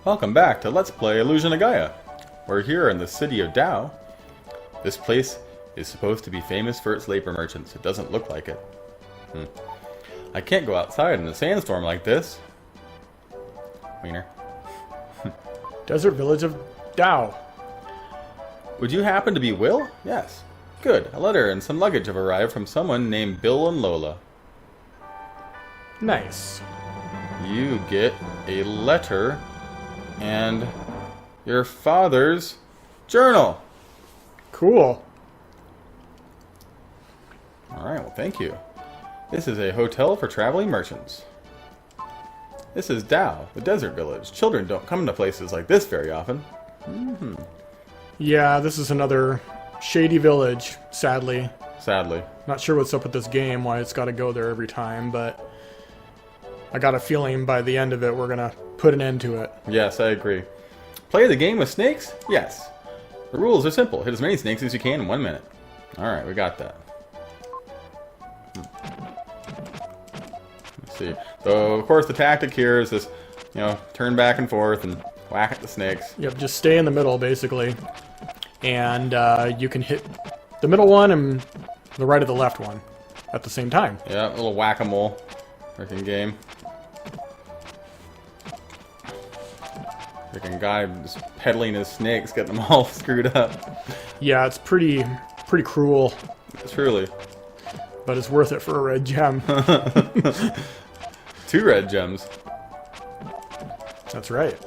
Welcome back to Let's Play Illusion of Gaia. We're here in the city of Tao. This place is supposed to be famous for its labor merchants. It doesn't look like it. I can't go outside in a sandstorm like this. Wiener. Desert village of Tao. Would you happen to be Will? Yes. Good. A letter and some luggage have arrived from someone named Bill and Lola. Nice. You get a letter and your father's journal. Cool. Alright, well thank you. This is a hotel for traveling merchants. This is Tao, the desert village. Children don't come to places like this very often. Yeah, this is another shady village, sadly. Sadly. Not sure what's up with this game, why it's got to go there every time, but I got a feeling by the end of it we're going to put an end to it. Yes, I agree. Play the game with snakes? Yes. The rules are simple. Hit as many snakes as you can in 1 minute. Alright, we got that. Let's see. So, of course, the tactic here is this, turn back and forth and whack at the snakes. Yep, just stay in the middle, basically. And you can hit the middle one and the right of the left one at the same time. Yeah, a little whack-a-mole freaking game. Freaking guy just peddling his snakes, getting them all screwed up. Yeah, it's pretty cruel. Truly. But it's worth it for a red gem. 2 red gems. That's right.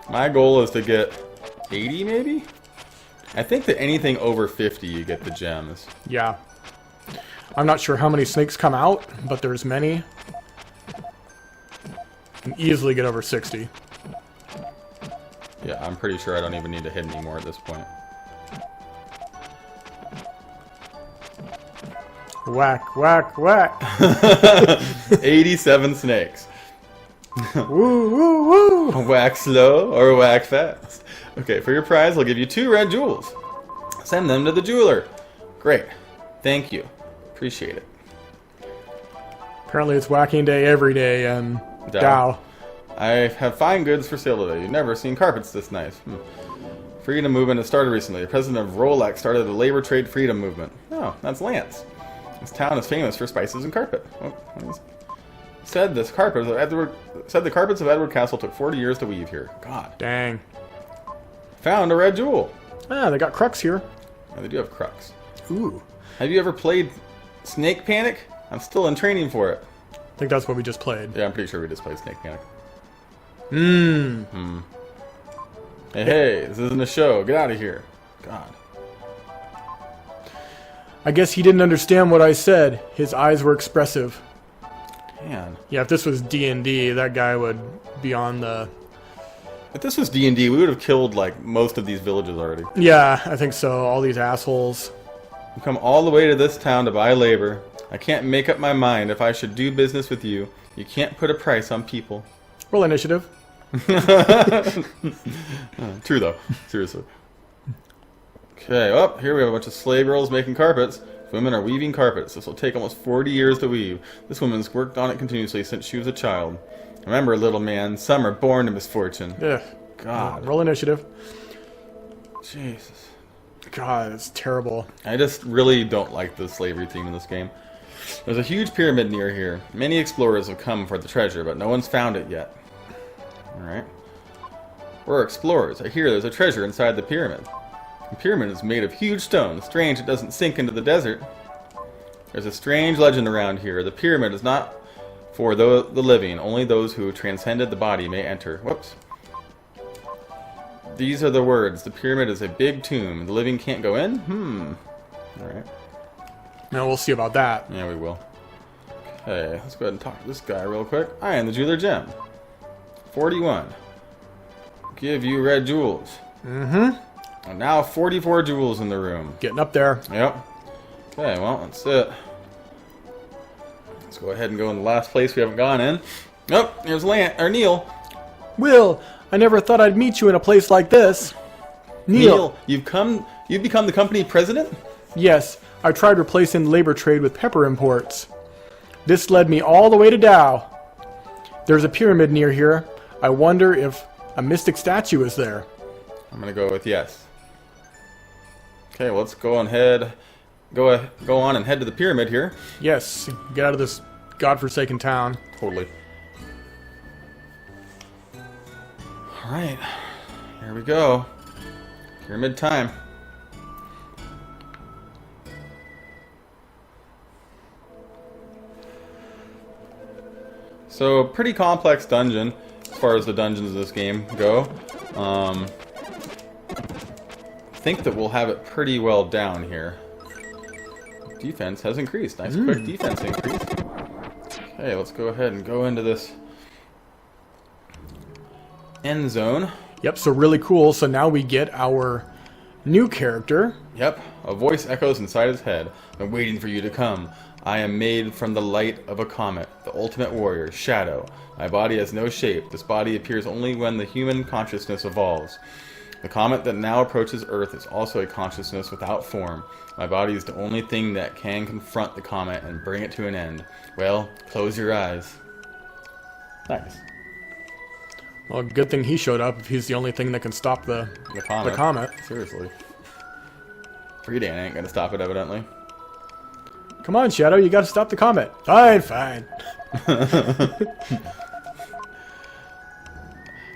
My goal is to get 80, maybe? I think that anything over 50, you get the gems. Yeah. I'm not sure how many snakes come out, but there's many. Can easily get over 60. Yeah, I'm pretty sure I don't even need to hit anymore at this point. Whack, whack, whack. 87 snakes. Woo, woo, woo. Whack slow or whack fast. Okay, for your prize, I'll give you 2 red jewels. Send them to the jeweler. Great. Thank you. Appreciate it. Apparently it's whacking day every day and Tao. I have fine goods for sale today. You've never seen carpets this nice. Freedom movement has started recently. The president of Rolex started the labor trade freedom movement. Oh, that's Lance. This town is famous for spices and carpet. Said the carpets of Edward Castle took 40 years to weave here. God. Dang. Found a red jewel. Ah, they got crux here. Oh, they do have crux. Ooh. Have you ever played Snake Panic? I'm still in training for it. I think that's what we just played. Yeah, I'm pretty sure we just played Snake Panic. Hey, this isn't a show. Get out of here. God. I guess he didn't understand what I said. His eyes were expressive. Man. Yeah, if this was D&D, that guy would be on the... If this was D&D, we would have killed, like, most of these villages already. Yeah, I think so. All these assholes. We've come all the way to this town to buy labor. I can't make up my mind if I should do business with you. You can't put a price on people. Roll initiative. True, though. Seriously. Okay, well, here we have a bunch of slave girls making carpets. Women are weaving carpets. This will take almost 40 years to weave. This woman's worked on it continuously since she was a child. Remember, little man, some are born to misfortune. Ugh. God. Roll initiative. Jesus. God, it's terrible. I just really don't like the slavery theme in this game. There's a huge pyramid near here. Many explorers have come for the treasure, but no one's found it yet. Alright. We're explorers. I hear there's a treasure inside the pyramid. The pyramid is made of huge stone. Strange it doesn't sink into the desert. There's a strange legend around here. The pyramid is not for the living. Only those who transcended the body may enter. Whoops. These are the words. The pyramid is a big tomb. The living can't go in? Alright. Now we'll see about that. Yeah, we will. Okay, let's go ahead and talk to this guy real quick. I am the jeweler gem. 41. Give you red jewels. And now 44 jewels in the room. Getting up there. Yep. Okay, well, that's it. Let's go ahead and go in the last place we haven't gone in. Oh, here's Neil. Will, I never thought I'd meet you in a place like this. Neil, you've become the company president? Yes, I tried replacing labor trade with pepper imports. This led me all the way to Tao. There's a pyramid near here. I wonder if a mystic statue is there. I'm gonna go with yes. Okay, well, let's go on and head to the pyramid here. Yes, get out of this godforsaken town. Totally. Alright, here we go. Pyramid time. So, pretty complex dungeon as far as the dungeons of this game go. I think that we'll have it pretty well down here. Defense has increased. Nice quick defense increase. Okay, let's go ahead and go into this end zone. Yep, so really cool. So now we get our new character. Yep, a voice echoes inside his head. I'm waiting for you to come. I am made from the light of a comet, the ultimate warrior, Shadow. My body has no shape. This body appears only when the human consciousness evolves. The comet that now approaches Earth is also a consciousness without form. My body is the only thing that can confront the comet and bring it to an end. Well, close your eyes. Nice. Well, good thing he showed up if he's the only thing that can stop the comet. Seriously. Freedan ain't gonna stop it, evidently. Come on, Shadow, you gotta stop the comet. Fine, fine.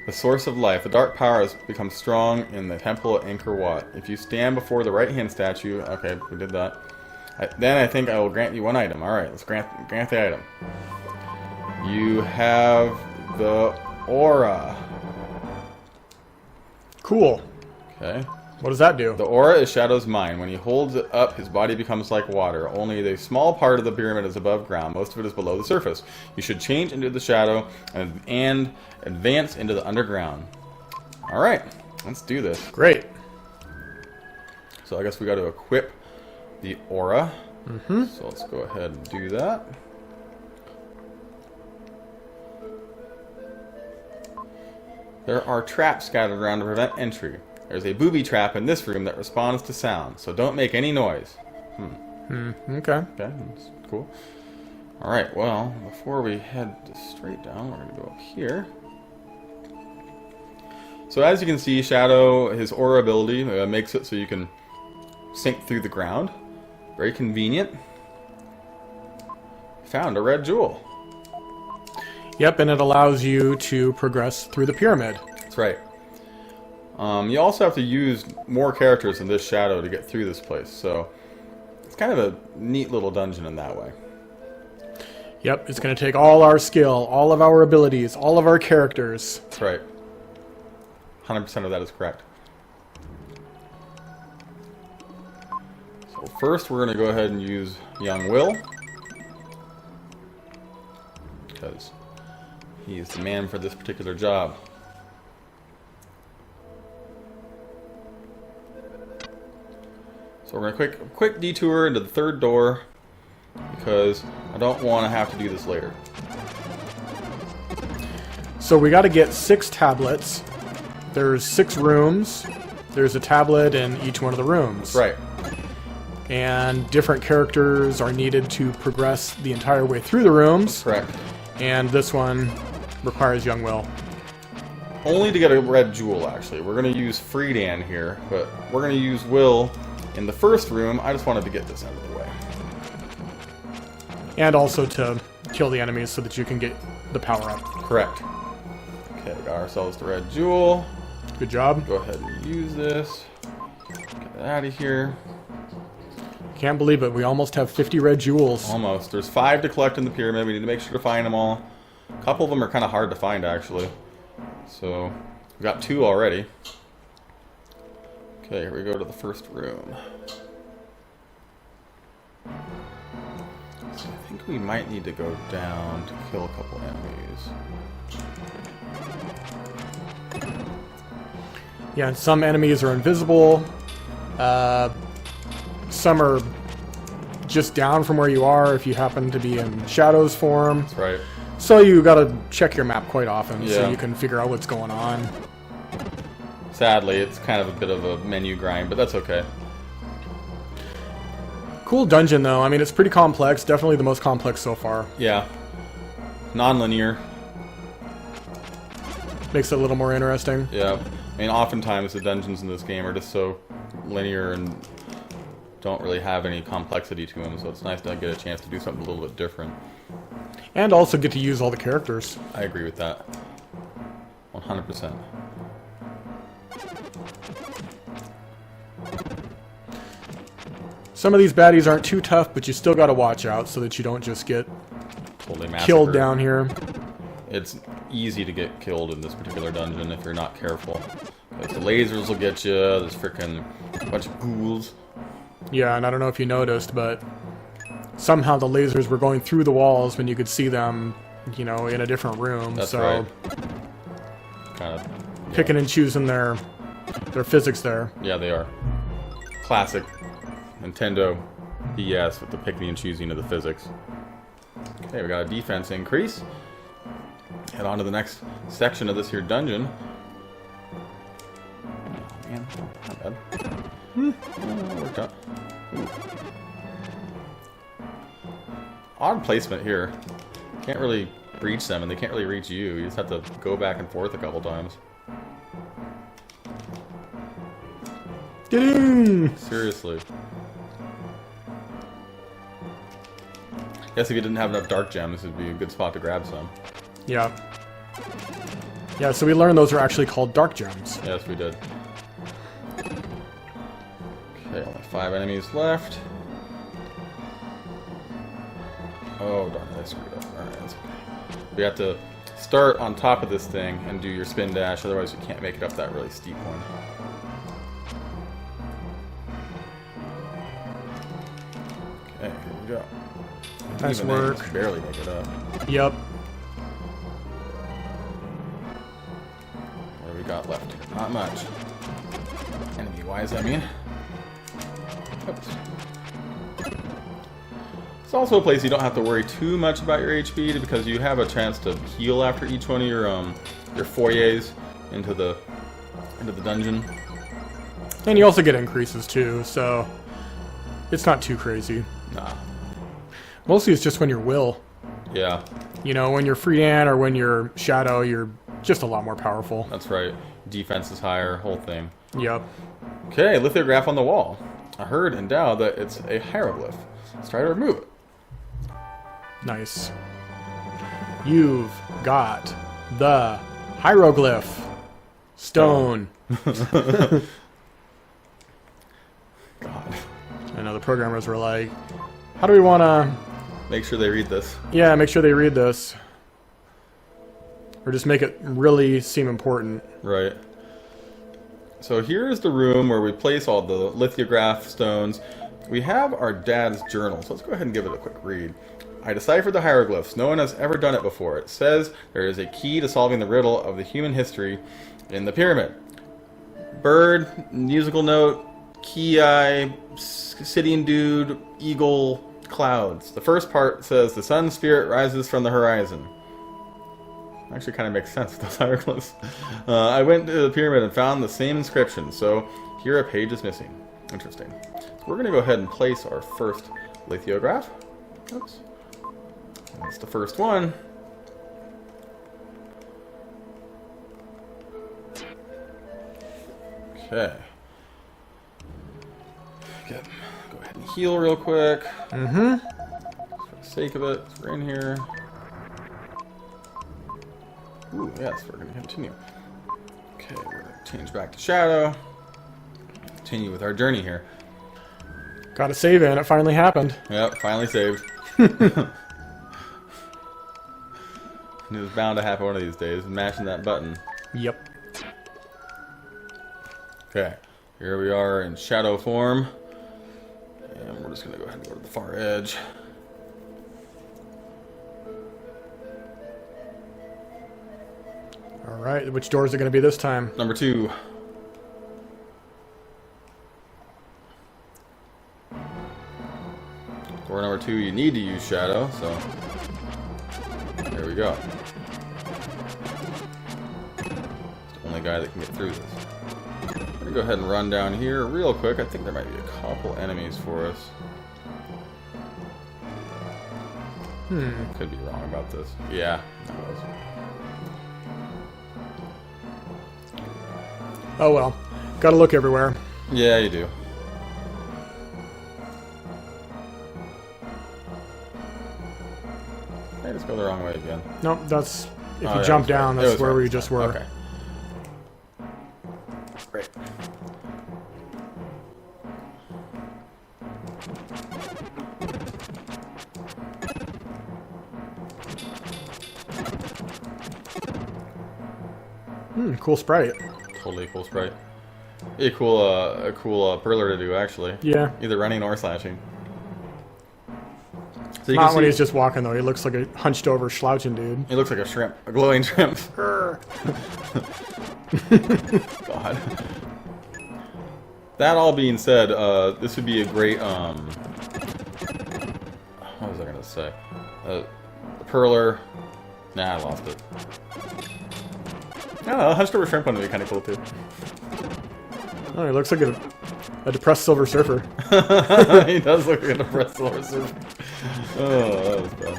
The source of life. The dark power has become strong in the temple at Angkor Wat. If you stand before the right-hand statue... Okay, we did that. Then I think I will grant you one item. Alright, let's grant the item. You have the aura. Cool. Okay. What does that do? The aura is Shadow's mind. When he holds it up, his body becomes like water. Only the small part of the pyramid is above ground. Most of it is below the surface. You should change into the shadow and advance into the underground. Alright, let's do this. Great. So I guess we got to equip the aura. So let's go ahead and do that. There are traps scattered around to prevent entry. There's a booby trap in this room that responds to sound, so don't make any noise. Okay. Okay, that's cool. Alright, well, before we head straight down, we're going to go up here. So as you can see, Shadow, his aura ability makes it so you can sink through the ground. Very convenient. Found a red jewel. Yep, and it allows you to progress through the pyramid. That's right. You also have to use more characters than this Shadow to get through this place, so it's kind of a neat little dungeon in that way. Yep, it's going to take all our skill, all of our abilities, all of our characters. That's right. 100% of that is correct. So first we're going to go ahead and use Young Will, because he is the man for this particular job. So we're going to quick detour into the third door, because I don't want to have to do this later. So we got to get 6 tablets. There's 6 rooms. There's a tablet in each one of the rooms. Right. And different characters are needed to progress the entire way through the rooms. Correct. And this one requires Young Will. Only to get a red jewel, actually. We're going to use Freedan here, but we're going to use Will in the first room. I just wanted to get this out of the way. And also to kill the enemies so that you can get the power up. Correct. Okay, we got ourselves the red jewel. Good job. Go ahead and use this. Get it out of here. Can't believe it. We almost have 50 red jewels. Almost. There's 5 to collect in the pyramid. We need to make sure to find them all. A couple of them are kind of hard to find, actually. So, we got 2 already. Okay, here we go to the first room. So I think we might need to go down to kill a couple enemies. Yeah, and some enemies are invisible. Some are just down from where you are if you happen to be in Shadow's form. That's right. So you gotta check your map quite often so Yeah. you can figure out what's going on. Sadly, it's kind of a bit of a menu grind, but that's okay. Cool dungeon though. I mean, it's pretty complex. Definitely the most complex so far. Yeah. Non-linear. Makes it a little more interesting. Yeah. I mean, oftentimes the dungeons in this game are just so linear and don't really have any complexity to them, so it's nice to get a chance to do something a little bit different. And also get to use all the characters. I agree with that. 100%. Some of these baddies aren't too tough, but you still gotta watch out so that you don't just get Totally killed massacred. down here. It's easy to get killed in this particular dungeon if you're not careful. Like the lasers will get you, there's freaking bunch of ghouls. Yeah, and I don't know if you noticed, but somehow the lasers were going through the walls when you could see them, you know, in a different room. That's so right. Kind of. picking and choosing their physics there. Yeah, they are. Classic Nintendo BS with the picking and choosing of the physics. Okay, we got a defense increase. Head on to the next section of this here dungeon. Oh, man, not bad. Worked out. Ooh. Odd placement here. Can't really reach them, and they can't really reach you. You just have to go back and forth a couple times. Ding! Seriously. Guess if you didn't have enough dark gems, it'd be a good spot to grab some. Yeah. Yeah, so we learned those are actually called dark gems. Yes, we did. Okay, only 5 enemies left. Oh, darn it, I screwed up. Alright, that's okay. We have to start on top of this thing and do your spin dash, otherwise you can't make it up that really steep one. Okay, here we go. Nice Even then, work. just barely make it up. Yep. What do we got left? Not much. Enemy-wise, I mean. Oops. It's also a place you don't have to worry too much about your HP because you have a chance to heal after each one of your foyers into the dungeon. And you also get increases too, so it's not too crazy. Nah. Mostly it's just when you're Will. Yeah, You know, when you're Freedan or when you're Shadow, you're just a lot more powerful. that's right. Defense is higher, whole thing. Yep. Okay, lithograph on the wall. I heard in Dow that it's a hieroglyph. Let's try to remove it. Nice. You've got the hieroglyph stone. God. I know the programmers were like, how do we want to... Make sure they read this. Yeah, make sure they read this. Or just make it really seem important. Right. So here's the room where we place all the lithograph stones. We have our dad's journal, so let's go ahead and give it a quick read. I deciphered the hieroglyphs. No one has ever done it before. It says there is a key to solving the riddle of the human history in the pyramid. Bird, musical note, key eye, sitting dude, eagle, clouds. The first part says the sun spirit rises from the horizon. Actually kind of makes sense with those hieroglyphs. I went to the pyramid and found the same inscription, so here a page is missing. Interesting. So we're going to go ahead and place our first lithograph. Oops. That's the first one. Okay. Good. Go ahead and heal real quick. Mm-hmm. For the sake of it, we're in here. Ooh, yes, we're going to continue. Okay, we're going to change back to Shadow. Continue with our journey here. Got a save in. It finally happened. Yep, finally saved. It was bound to happen one of these days. Mashing that button. Yep. Okay, here we are in shadow form. And we're just going to go ahead and go to the far edge. Alright, which door is it going to be this time? Number 2. Door number 2, you need to use shadow, so there we go. It's the only guy that can get through this. I'm gonna go ahead and run down here real quick. I think there might be a couple enemies for us. Could be wrong about this. Yeah, that was. Oh well. Gotta look everywhere. Yeah, you do. I just go the wrong way again. Nope, that's... If Oh, you yeah, jump it was right. down, It that's was where right. we just were. Okay. Great. Cool sprite. Totally cool sprite. A cool perler to do, actually. Yeah. Either running or slashing. So you Not can when see, he's just walking, though. He looks like a hunched over slouching dude. he looks like a shrimp. A glowing shrimp. God. That all being said, this would be a great, what was I gonna say? The perler. Nah, I lost it. I don't know, hunched over shrimp one would be kind of cool, too. Oh, he looks like a depressed Silver Surfer. He does look like a depressed Silver Surfer. Oh, that was bad.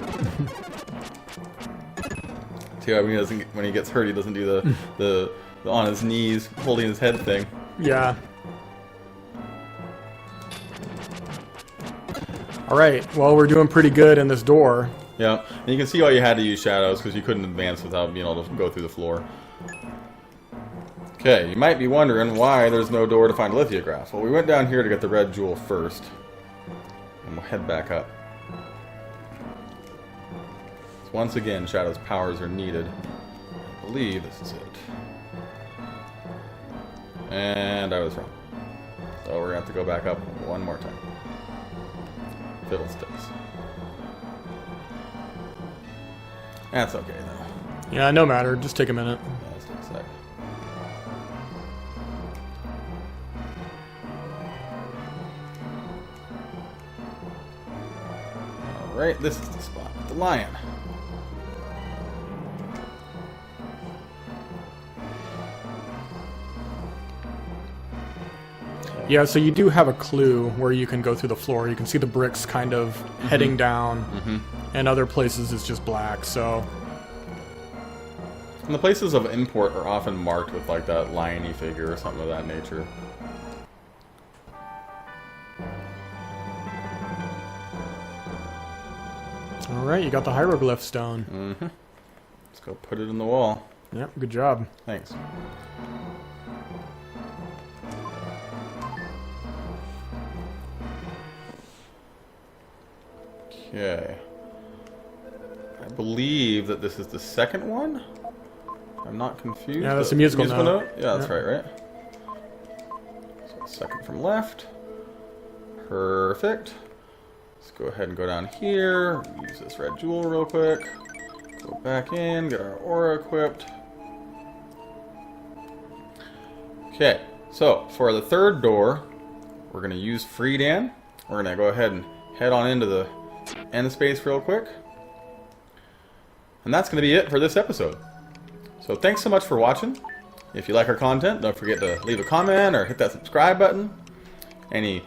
See how when he gets hurt, he doesn't do the on his knees, holding his head thing. Yeah. Alright, well, we're doing pretty good in this door. Yeah, and you can see why you had to use shadows, because you couldn't advance without being able to go through the floor. Okay, you might be wondering why there's no door to find lithographs. Well, we went down here to get the red jewel first. And we'll head back up. So once again, Shadow's powers are needed. I believe this is it. And I was wrong. So we're going to have to go back up one more time. Fiddlesticks. That's okay, though. Yeah, no matter. Just take a minute. Yeah, let's take a sec. Alright, this is the spot. The lion. Yeah, so you do have a clue where you can go through the floor. You can see the bricks kind of heading down, and other places it's just black, so... And the places of import are often marked with like that lion-y figure or something of that nature. Alright, you got the hieroglyph stone. Mm-hmm. Let's go put it in the wall. Yep, good job. Thanks. Okay. I believe that this is the second one. I'm not confused. Yeah, that's a musical note. Yeah, that's right? So second from left. Perfect. Let's go ahead and go down here. Use this red jewel real quick. Go back in, get our aura equipped. Okay, so for the third door, we're going to use Freedan. We're going to go ahead and head on into the end space real quick. And that's going to be it for this episode. So thanks so much for watching. If you like our content, don't forget to leave a comment or hit that subscribe button. Any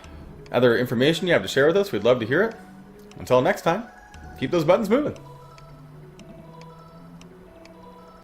other information you have to share with us, we'd love to hear it. Until next time, keep those buttons moving.